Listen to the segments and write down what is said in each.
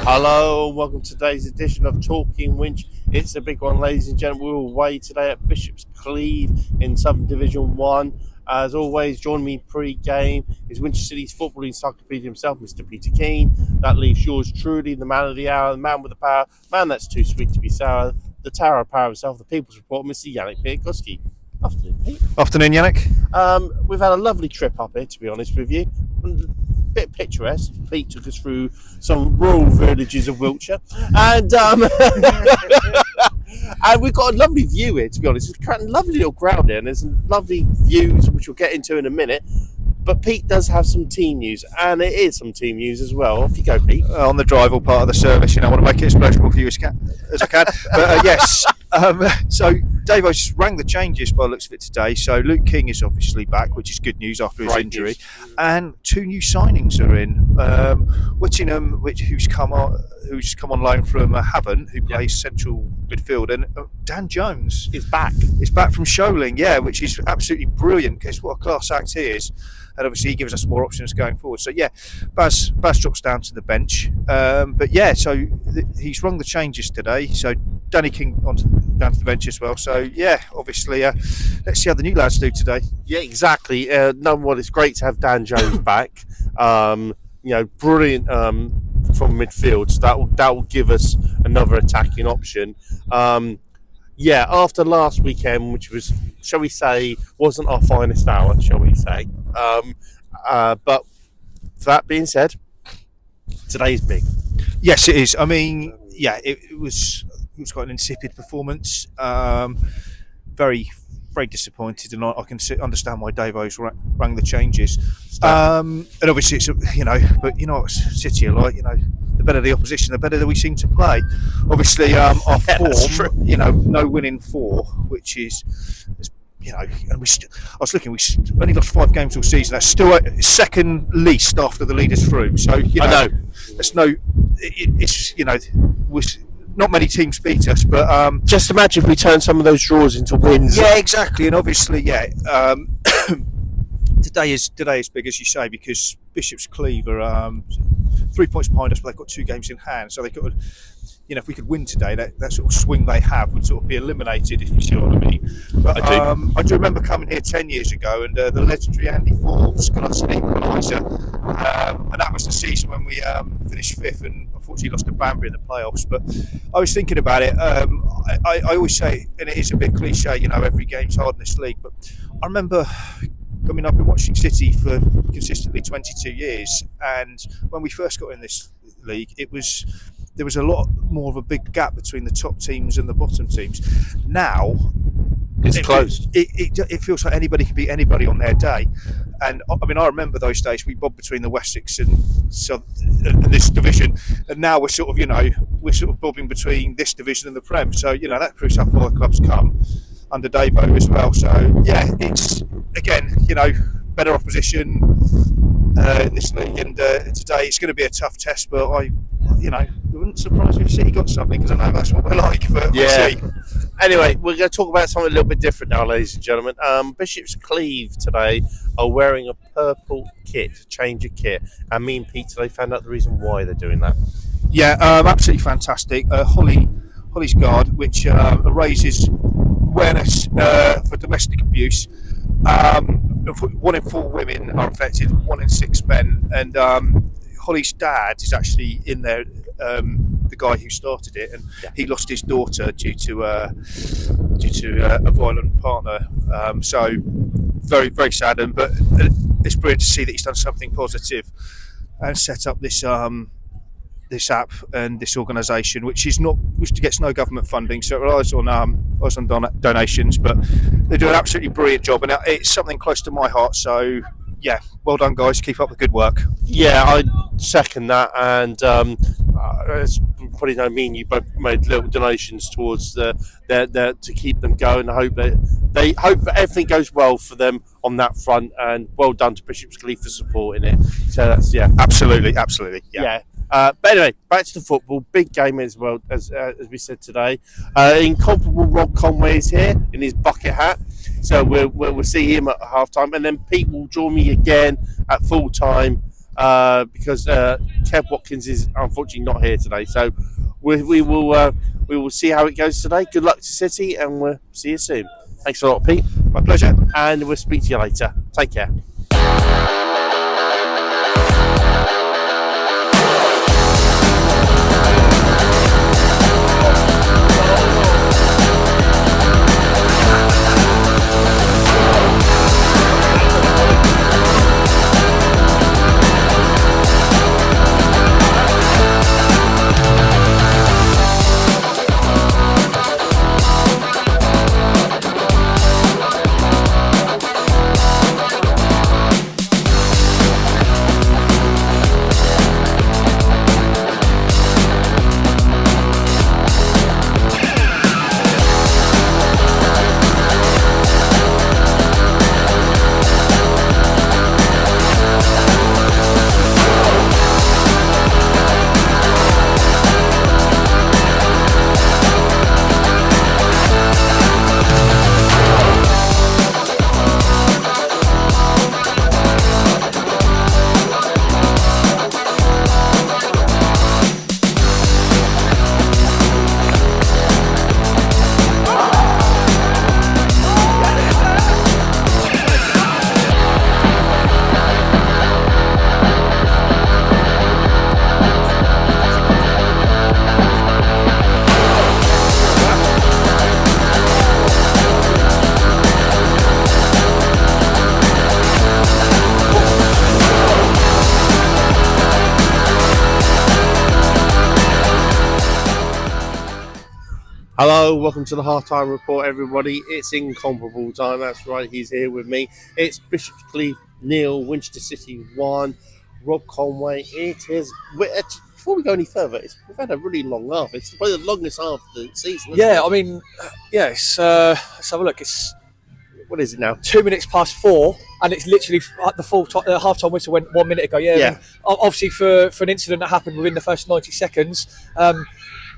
Hello and welcome to today's edition of Talking Winch. It's a big one, ladies and gentlemen. We're away today at Bishops Cleeve in Southern Division 1. As always, joining me pre-game is Winchester City's football encyclopedia himself, Mr. Peter Keane. That leaves yours truly, the man of the hour, the man with the power, man that's too sweet to be sour, the tower of power himself, the people's report, Mr. Yannick Piatkowski. Afternoon, Pete. Afternoon, Yannick. We've had a lovely trip up here, to be honest with you. Bit picturesque. Pete took us through some rural villages of Wiltshire, and and we've got a lovely view here. To be honest, it's a lovely little crowd here, and there's some lovely views which we'll get into in a minute. But Pete does have some team news, and it is some team news as well. Off you go, Pete. On the drive or part of the service, I want to make it as pleasurable for you as I can. But yes, so Dave, I just rang the changes by the looks of it today. So Luke King is obviously back, which is good news after his injury. And two new signings are in. Whittingham, who's come on loan from Havant, who plays central midfield, and Dan Jones is back. Is back from Sholing, which is absolutely brilliant because what a class act he is. And obviously he gives us more options going forward. So Baz drops down to the bench. So he's rung the changes today. So Danny King down to the bench as well. So obviously let's see how the new lads do today. Yeah, exactly. Number one, it's great to have Dan Jones back. Brilliant from midfield. So that will give us another attacking option. After last weekend, which was, shall we say, wasn't our finest hour, shall we say. But that being said, today's big. Yes, it is. I mean, it was quite an insipid performance. Very, very disappointed, and I can understand why Dave O's rang the changes. And obviously, it's but you know what City are like. The better the opposition, the better that we seem to play. Obviously, our form, no win in 4, which is, and I was looking, we only lost 5 games all season. That's still second least after the leaders through. So I know there's no, not many teams beat us, but just imagine if we turn some of those draws into wins. Yeah, exactly, and obviously, today is big, as you say, because Bishops Cleeve are 3 points behind us, but they've got 2 games in hand. So they could, if we could win today, that sort of swing they have would sort of be eliminated, if you see what I mean. But I do remember coming here 10 years ago, and the legendary Andy Forbes got us an equaliser, and that was the season when we finished 5th and unfortunately lost to Banbury in the playoffs. But I was thinking about it. I always say, and it is a bit cliche, every game's hard in this league, but I remember, I've been watching City for consistently 22 years, and when we first got in this league, there was a lot more of a big gap between the top teams and the bottom teams. Now it's closed. It feels like anybody can beat anybody on their day, and I remember those days we bobbed between the Wessex and this division, and now we're sort of bobbing between this division and the Prem. So that proves how far the club's come under Davo as well. So it's again better opposition in this league, and today it's going to be a tough test, but it wouldn't surprise me if City got something, because I know that's what we're like. But we'll see. Anyway, we're going to talk about something a little bit different now, ladies and gentlemen. Bishops Cleeve today are wearing a purple kit, change of kit, and me and Pete today found out the reason why they're doing that. Absolutely fantastic. Holly's Guard, which raises awareness for domestic abuse. 1 in 4 women are affected, 1 in 6 men, and Holly's dad is actually in there, the guy who started it, and he lost his daughter due to a violent partner. So very, very sad, but it's brilliant to see that he's done something positive and set up this app and this organisation, which gets no government funding, so it relies on donations, but they do an absolutely brilliant job, and it's something close to my heart. So well done, guys. Keep up the good work. I second that, and it's probably no mean you both made little donations towards their to keep them going. I hope that everything goes well for them on that front, and well done to Bishops Cleeve for supporting it. So that's absolutely. But anyway, back to the football. Big game as well, as we said today. Incomparable Rob Conway is here in his bucket hat. So we'll see him at half time. And then Pete will join me again at full time because Kev Watkins is unfortunately not here today, so we will see how it goes today. Good luck to City, and we'll see you soon. Thanks a lot, Pete. My pleasure. And we'll speak to you later. Take care. Hello, welcome to the halftime report, everybody. It's incomparable time. That's right, he's here with me. It's Bishops Cleeve 0, Winchester City 1, Rob Conway. It is. Before we go any further, we've had a really long half. It's probably the longest half of the season. Yeah, I mean, it's. Let's have a look. It's what is it now? 2 minutes past 4, and it's literally at the full half-time whistle went 1 minute ago. Yeah. I mean, obviously, for an incident that happened within the first 90 seconds.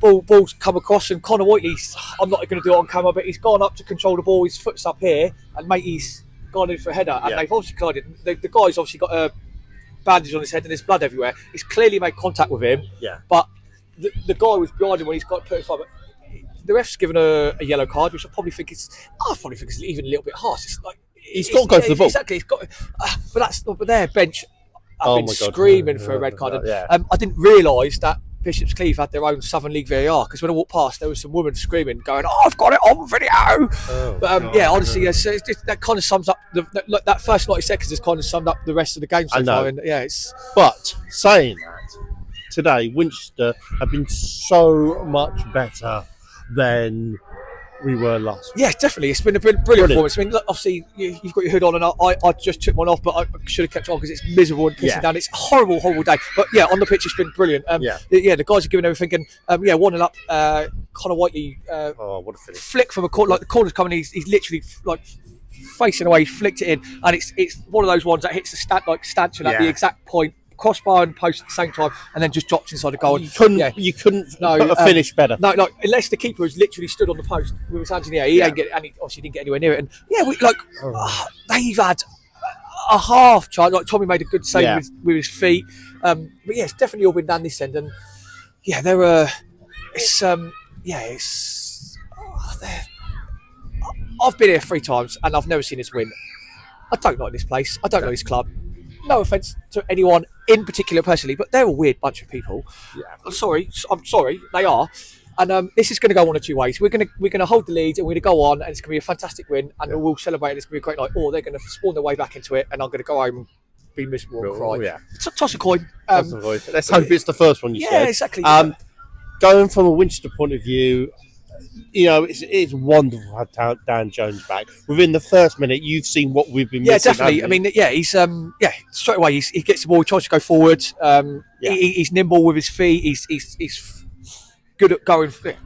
Ball's come across, and Conor Whiteley, I'm not going to do it on camera, but he's gone up to control the ball. His foot's up here, and he's gone in for a header. And they've obviously collided. The guy's obviously got a bandage on his head, and there's blood everywhere. He's clearly made contact with him. Yeah. But the guy was behind him when he's got put aside. The ref's given a yellow card, which I probably think is even a little bit harsh. It's like he's got to go for the ball. Exactly. He's got, but their bench have been screaming for a red card. I didn't realise that Bishops Cleeve had their own Southern League VAR, because when I walked past, there was some women screaming, going, "Oh, I've got it on video!" Honestly, so that kind of sums up that first 90 seconds has kind of summed up the rest of the game so far. And but saying that, today Winchester have been so much better than we were last week. Yeah, definitely. It's been a brilliant performance. I mean, look, obviously, you've got your hood on, and I just took one off, but I should have kept it on because it's miserable and pissing down. It's a horrible, horrible day. But yeah, on the pitch, it's been brilliant. The guys are giving everything. And 1-0 up. Conor Whiteley, what a finish. Flick from a corner. Like the corner's coming, he's literally like facing away, flicked it in, and it's one of those ones that hits the stanchion at the exact point. Crossbar and post at the same time, and then just drops inside the goal. You couldn't put a finish better. No, unless the keeper has literally stood on the post with his hands in the air. He obviously didn't get anywhere near it. And they've had a half chance. Like Tommy made a good save with his feet. But yeah, it's definitely all been done this end. And yeah, I've been here 3 times and I've never seen us win. I don't like this place. I don't know this club. No offence to anyone in particular personally, but they're a weird bunch of people. Yeah. I'm sorry, they are. And this is going to go one of 2 ways. We're going to hold the lead and we're going to go on, and it's going to be a fantastic win, and we'll celebrate. And it's going to be a great night. Or they're going to spawn their way back into it, and I'm going to go home and be miserable and cry. Yeah. Toss a coin. Let's hope it's the first one you said. Yeah, exactly. Going from a Winchester point of view, it's wonderful to have Dan Jones back. Within the first minute, you've seen what we've been missing. Yeah, definitely. I mean, he's straight away he gets the ball, he tries to go forward. He's nimble with his feet. He's good at going forward,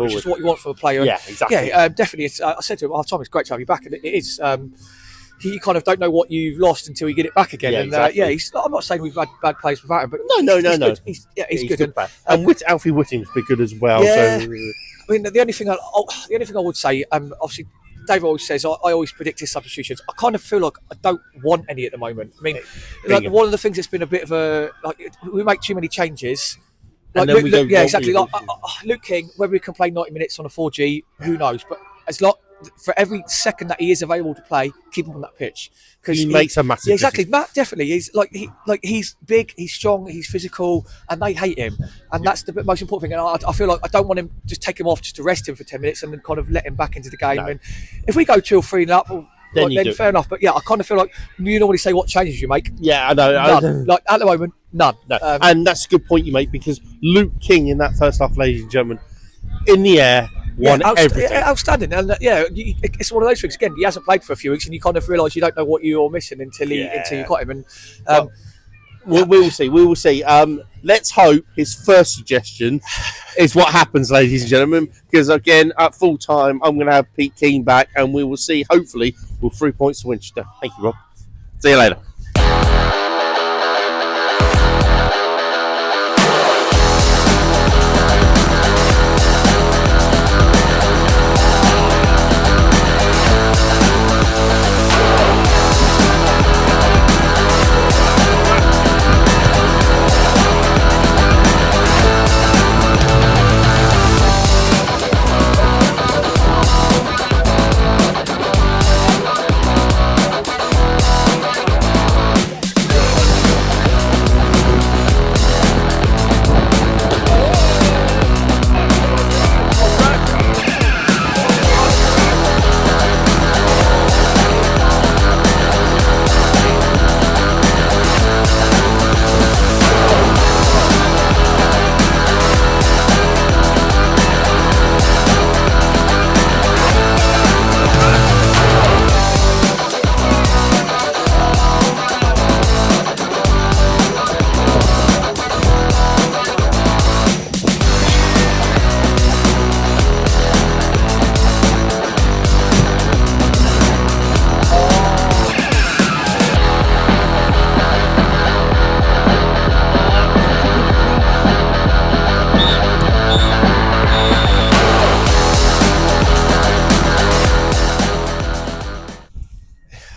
which is what you want from a player. Yeah, exactly. Yeah, definitely. I said to him at half time, it's great to have you back, and it is. You kind of don't know what you've lost until you get it back again. Yeah, exactly. I'm not saying we've had bad players without him, but no. Good. He's good. And Alfie Whitting's been good as well. Yeah. So. I mean, the only thing I would say, obviously, Dave always says, I always predict his substitutions. I kind of feel like I don't want any at the moment. I mean, like, one of the things that's been a bit of a like we make too many changes. Like exactly. Like Luke King, whether we can play 90 minutes on a 4G, who knows? But as lot for every second that he is available to play, keep him on that pitch because he makes a massive. Yeah, exactly. Matt definitely. He's big, he's strong, he's physical, and they hate him. And that's the most important thing. And I feel like I don't want him just take him off just to rest him for 10 minutes and then kind of let him back into the game. No. And if we go 2 or 3 up, then fair enough. But yeah, I kind of feel like you normally say what changes you make. Yeah, I know. None. Like at the moment, none. No. And that's a good point you make, because Luke King in that first half, ladies and gentlemen, in the air, won everything. Outstanding. And it's one of those things. Again, he hasn't played for a few weeks, and you kind of realise you don't know what you're missing until you got him. And we will see. We will see. Let's hope his first suggestion is what happens, ladies and gentlemen. Because again, at full time, I'm going to have Pete Keane back, and we will see. Hopefully, with 3 points to Winchester. Thank you, Rob. See you later.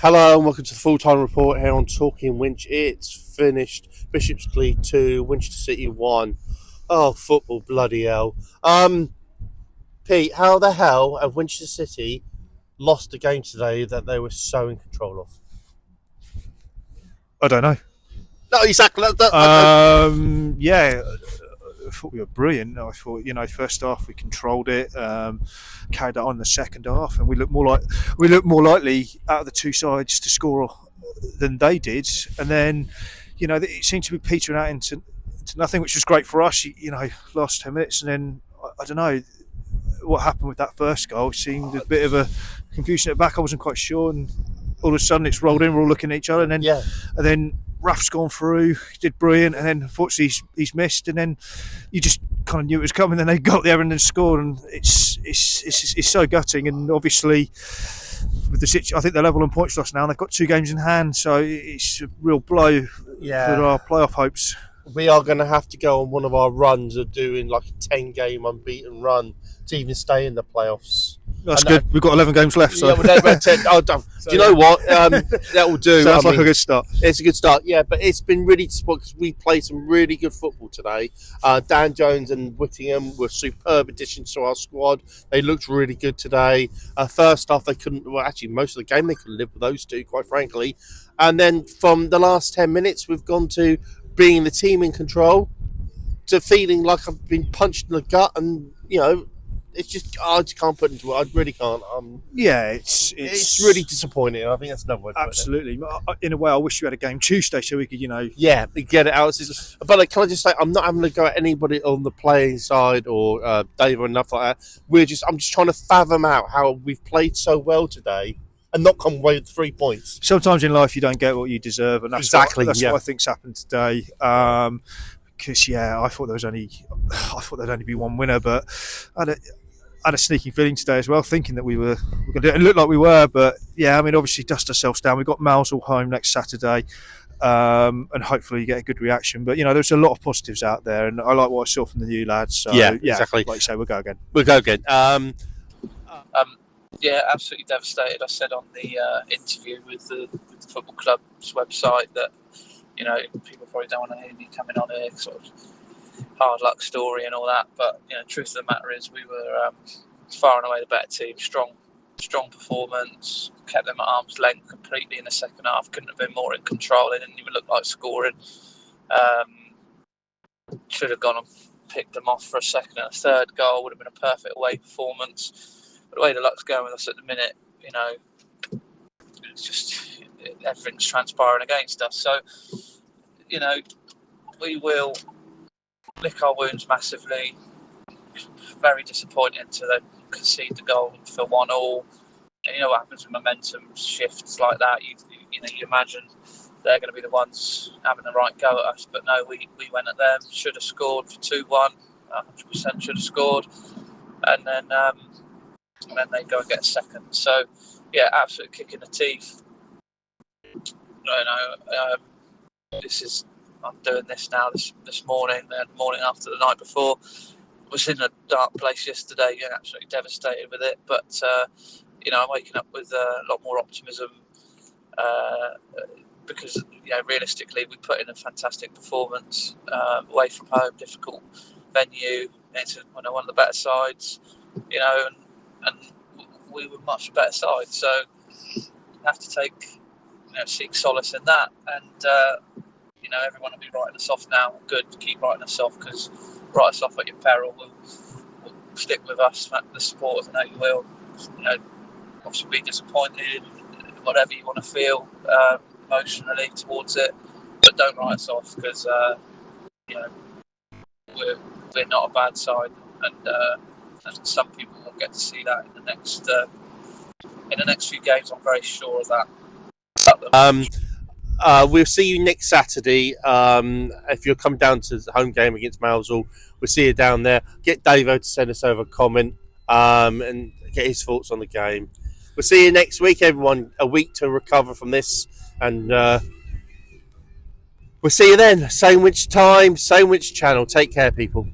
Hello and welcome to the full-time report here on Talking Winch. It's finished. Bishops Cleeve 2, Winchester City 1. Oh, football, bloody hell. Pete, how the hell have Winchester City lost a game today that they were so in control of? I don't know. No, exactly. Yeah, I thought we were brilliant. I thought, first half we controlled it, carried that on in the second half, and we looked more likely out of the two sides to score than they did. And then, it seemed to be petering out into nothing, which was great for us. Last 10 minutes, and then I don't know what happened with that first goal. It seemed a bit of a confusion at the back. I wasn't quite sure, and all of a sudden it's rolled in. We're all looking at each other, and then Raf's gone through, did brilliant, and then unfortunately he's missed, and then you just kind of knew it was coming. Then they got there and then scored, and it's so gutting. And obviously, with the situation, I think they're level on points loss now, and they've got 2 games in hand, so it's a real blow for our playoff hopes. We are going to have to go on one of our runs of doing like a 10-game unbeaten run to even stay in the playoffs. That's good. We've got 11 games left. So. Yeah, we're 10. Do you know what? That will do. Sounds like a good start. It's a good start, yeah, but it's been really disappointing because we played some really good football today. Dan Jones and Whittingham were superb additions to our squad. They looked really good today. First off, actually, most of the game they couldn't live with those two, quite frankly. And then from the last 10 minutes, we've gone to being the team in control to feeling like I've been punched in the gut, and it's just I just can't put into it. I really can't. It's really disappointing. I think that's another word. Absolutely. In a way, I wish you had a game Tuesday so we could, get it out. But can I just say, I'm not having to go at anybody on the playing side or Dave or enough like that. I'm just trying to fathom out how we've played so well today and not come away with 3 points. Sometimes in life you don't get what you deserve, and that's what I think's happened today. Because I thought there'd only be one winner, but I had a sneaking feeling today as well, thinking that we were going to do it. It looked like we were, but obviously dust ourselves down. We've got Mousehole home next Saturday, and hopefully you get a good reaction. But there's a lot of positives out there, and I like what I saw from the new lads. So, exactly. Like you say, we'll go again. Yeah, absolutely devastated. I said on the interview with the football club's website that, you know, people probably don't want to hear me coming on here, sort of hard luck story and all that. But, you know, truth of the matter is we were far and away the better team. Strong performance, kept them at arm's length completely in the second half. Couldn't have been more in control. They didn't even look like scoring. Should have gone and picked them off for a second and a third goal. Would have been a perfect away performance. But the way the luck's going with us at the minute, you know, it's just everything's transpiring against us. So, you know, we will lick our wounds massively. Very disappointing to then concede the goal for 1-1. And you know what happens when momentum shifts like that? You imagine they're going to be the ones having the right go at us, but no, we went at them. Should have scored for 2-1. 100% should have scored, and then they go and get a second. So yeah, absolute kick in the teeth. I'm doing this now this morning. The morning after the night before, was in a dark place yesterday. Yeah, absolutely devastated with it. But I'm waking up with a lot more optimism because realistically, we put in a fantastic performance away from home, difficult venue. It's one of the better sides, and we were much better side. So you have to seek solace in that, and everyone will be writing us off now. Good, keep writing us off, because write us off at your peril. We'll stick with us, the supporters. I know you will. Obviously be disappointed, whatever you want to feel emotionally towards it, but don't write us off, because we're not a bad side, and some people will get to see that in the next few games. I'm very sure of that. We'll see you next Saturday. If you'll come down to the home game against Mousehole, we'll see you down there. Get Davo to send us over a comment and get his thoughts on the game. We'll see you next week, everyone. A week to recover from this, and we'll see you then. Same which time, same which channel. Take care, people.